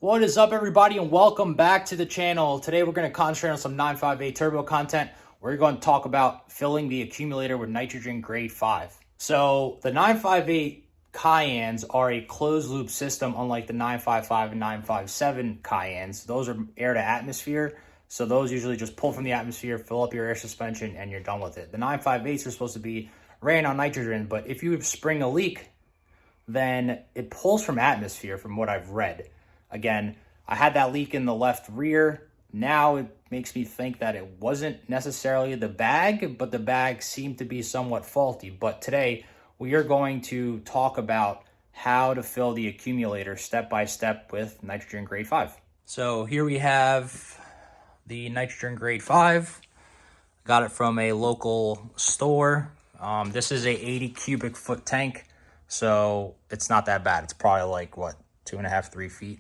What is up, everybody, and welcome back to the channel. Today we're going to concentrate on some 958 turbo content. We're going to talk about filling the accumulator with nitrogen grade 5. So the 958 Cayennes are a closed loop system, unlike the 955 and 957 Cayennes. Those are air to atmosphere, so those usually just pull from the atmosphere, fill up your air suspension, and you're done with it. The 958s are supposed to be ran on nitrogen, but if you spring a leak, then it pulls from atmosphere, from what I've read. Again, I had that leak in the left rear. Now it makes me think that it wasn't necessarily the bag, but the bag seemed to be somewhat faulty. But today we are going to talk about how to fill the accumulator step by step with nitrogen grade 5. So here we have the nitrogen grade 5. Got it from a local store. This is a 80 cubic foot tank, so it's not that bad. It's probably like, what, 2.5, 3 feet.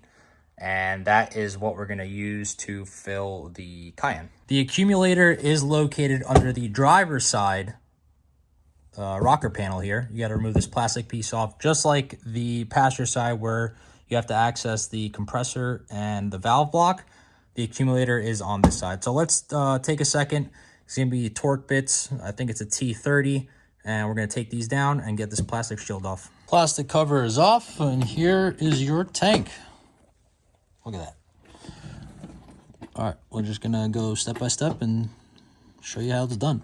And that is what we're going to use to fill the Cayenne. The accumulator is located under the driver's side rocker panel here. You got to remove this plastic piece off, just like the passenger side where you have to access the compressor and the valve block. The accumulator is on this side. So let's take a second. It's going to be torque bits. I think it's a T30. And we're going to take these down and get this plastic shield off. Plastic cover is off, and here is your tank. Look at that. All right, we're just gonna go step by step and show you how it's done.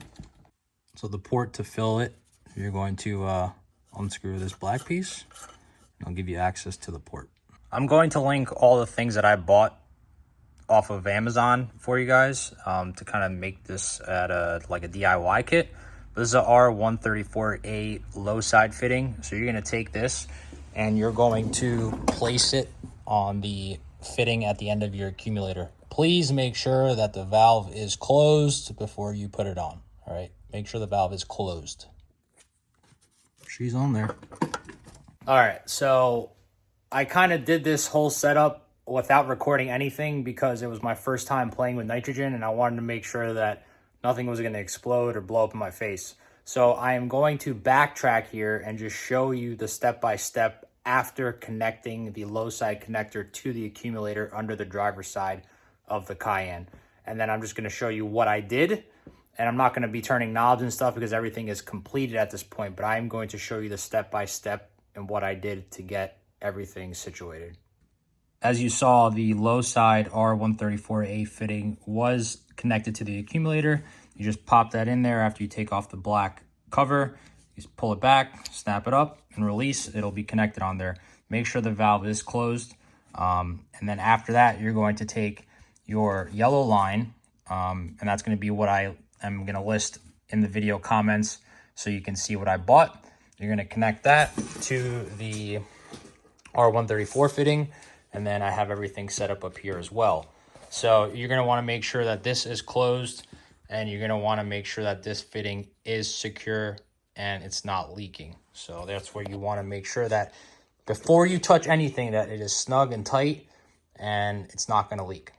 So the port to fill it, you're going to unscrew this black piece, and I'll give you access to the port. I'm going to link all the things that I bought off of Amazon for you guys to kind of make this at like a DIY kit. This is a R134A low side fitting. So you're gonna take this and you're going to place it on the fitting at the end of your accumulator. Please make sure that the valve is closed before you put it on. All right, make sure the valve is closed. She's on there. All right, so I kind of did this whole setup without recording anything because it was my first time playing with nitrogen, and I wanted to make sure that nothing was going to explode or blow up in my face. So I am going to backtrack here and just show you the step-by-step after connecting the low side connector to the accumulator under the driver's side of the Cayenne. And then I'm just going to show you what I did. And I'm not going to be turning knobs and stuff because everything is completed at this point, but I'm going to show you the step-by-step and what I did to get everything situated. As you saw, the low side R134A fitting was connected to the accumulator. You just pop that in there after you take off the black cover. You just pull it back, snap it up, and release. It'll be connected on there. Make sure the valve is closed. And then after that, you're going to take your yellow line, and that's going to be what I am going to list in the video comments so you can see what I bought. You're going to connect that to the R134 fitting, and then I have everything set up here as well. So you're going to want to make sure that this is closed, and you're going to want to make sure that this fitting is secure and it's not leaking. So that's where you want to make sure that before you touch anything that it is snug and tight and it's not going to leak.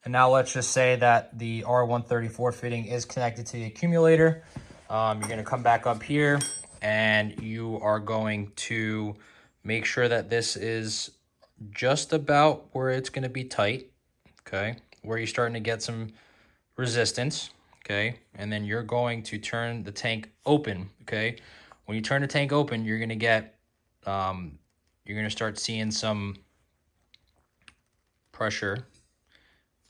And now let's just say that the R134 fitting is connected to the accumulator. You're going to come back up here and you are going to make sure that this is just about where it's going to be tight, okay, where you're starting to get some resistance. Okay, and then you're going to turn the tank open. Okay, when you turn the tank open, you're gonna get, you're gonna start seeing some pressure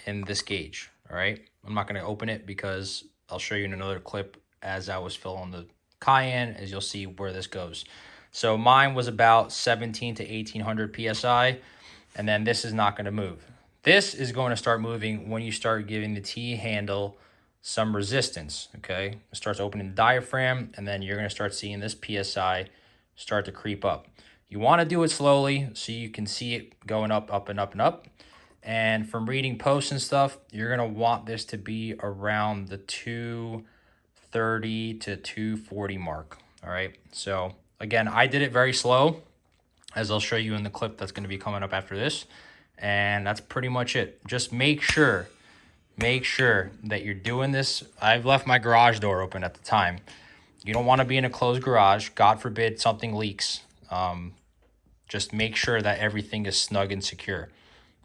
in this gauge. All right, I'm not gonna open it because I'll show you in another clip as I was filling the Cayenne, as you'll see where this goes. So mine was about 17 to 1800 psi, and then this is not gonna move. This is going to start moving when you start giving the T handle some resistance, okay? It starts opening the diaphragm, and then you're going to start seeing this PSI start to creep up. You want to do it slowly so you can see it going up, up, and up, and up. And from reading posts and stuff, you're going to want this to be around the 230 to 240 mark, all right? So, again, I did it very slow, as I'll show you in the clip that's going to be coming up after this. And that's pretty much it. Just make sure that you're doing this. I've left my garage door open at the time. You don't want to be in a closed garage. God forbid something leaks. Just make sure that everything is snug and secure.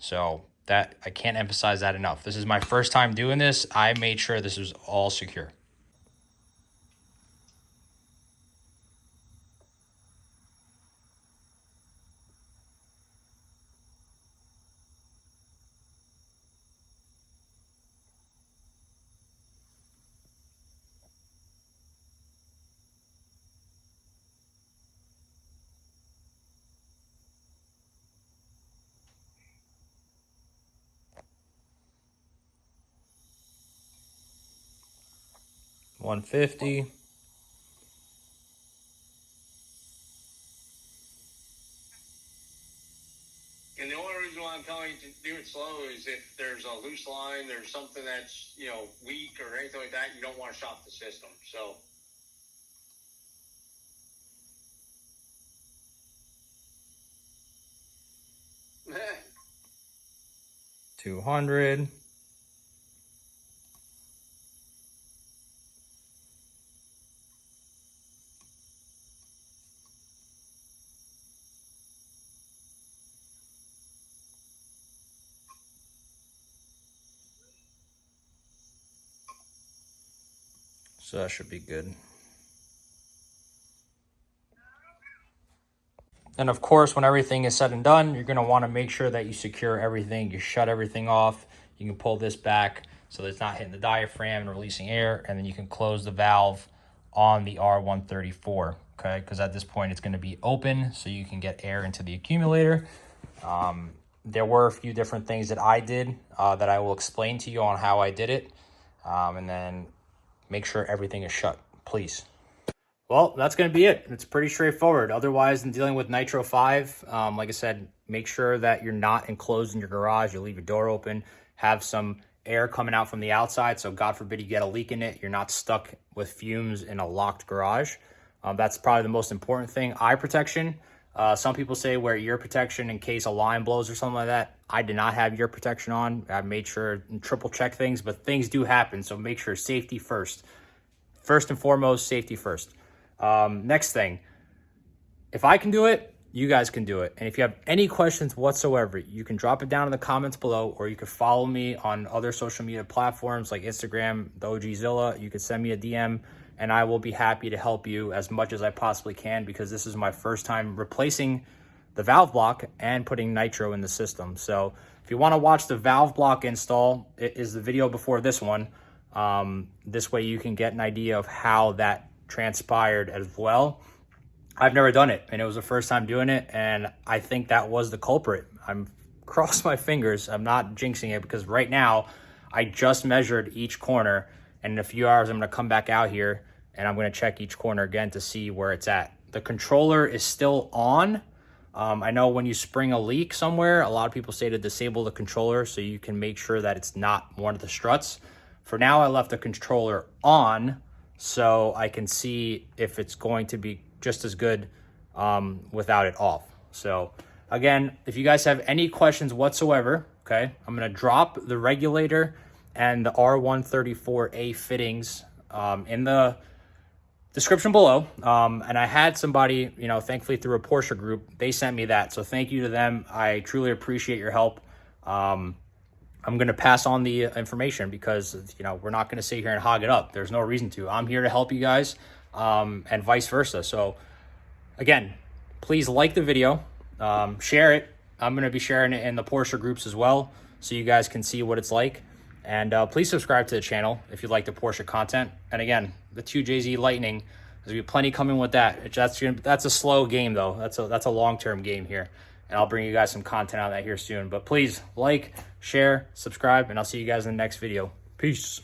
So that, I can't emphasize that enough. This is my first time doing this. I made sure this was all secure. $150. And the only reason why I'm telling you to do it slow is if there's a loose line, there's something that's, you know, weak or anything like that, you don't want to shock the system. So. $200. So that should be good. And of course, when everything is said and done, you're going to want to make sure that you secure everything. You shut everything off. You can pull this back so that it's not hitting the diaphragm and releasing air. And then you can close the valve on the R134, okay? Because at this point, it's going to be open so you can get air into the accumulator. There were a few different things that I did that I will explain to you on how I did it. And then make sure everything is shut, please. Well, that's going to be it. It's pretty straightforward. Otherwise, in dealing with Nitro 5, like I said, make sure that you're not enclosed in your garage. You leave your door open, have some air coming out from the outside. So God forbid you get a leak in it. You're not stuck with fumes in a locked garage. That's probably the most important thing. Eye protection. Some people say wear ear protection in case a line blows or something like that. I did not have ear protection on. I made sure and triple check things, but things do happen. So make sure safety first. First and foremost, safety first. Next thing, if I can do it, you guys can do it. And if you have any questions whatsoever, you can drop it down in the comments below, or you can follow me on other social media platforms like Instagram, theOGzilla. You can send me a DM and I will be happy to help you as much as I possibly can, because this is my first time replacing the valve block and putting Nitro in the system. So if you want to watch the valve block install, it is the video before this one. This way you can get an idea of how that transpired as well. I've never done it, and it was the first time doing it, and I think that was the culprit. I'm cross my fingers. I'm not jinxing it, because right now I just measured each corner, and in a few hours I'm going to come back out here and I'm going to check each corner again to see where it's at. The controller is still on. I know when you spring a leak somewhere, a lot of people say to disable the controller so you can make sure that it's not one of the struts. For now, I left the controller on so I can see if it's going to be just as good without it off. So again, if you guys have any questions whatsoever, okay, I'm going to drop the regulator and the R134A fittings in the description below. And I had somebody, you know, thankfully through a Porsche group, they sent me that. So thank you to them. I truly appreciate your help. I'm going to pass on the information because, you know, we're not going to sit here and hog it up. There's no reason to. I'm here to help you guys and vice versa. So again, please like the video, share it. I'm going to be sharing it in the Porsche groups as well, so you guys can see what it's like. And please subscribe to the channel if you like the Porsche content. And again, the theOGzilla Lightning, there's be plenty coming with that. That's a slow game though. That's a long-term game here. And I'll bring you guys some content on that here soon. But please like, share, subscribe, and I'll see you guys in the next video. Peace.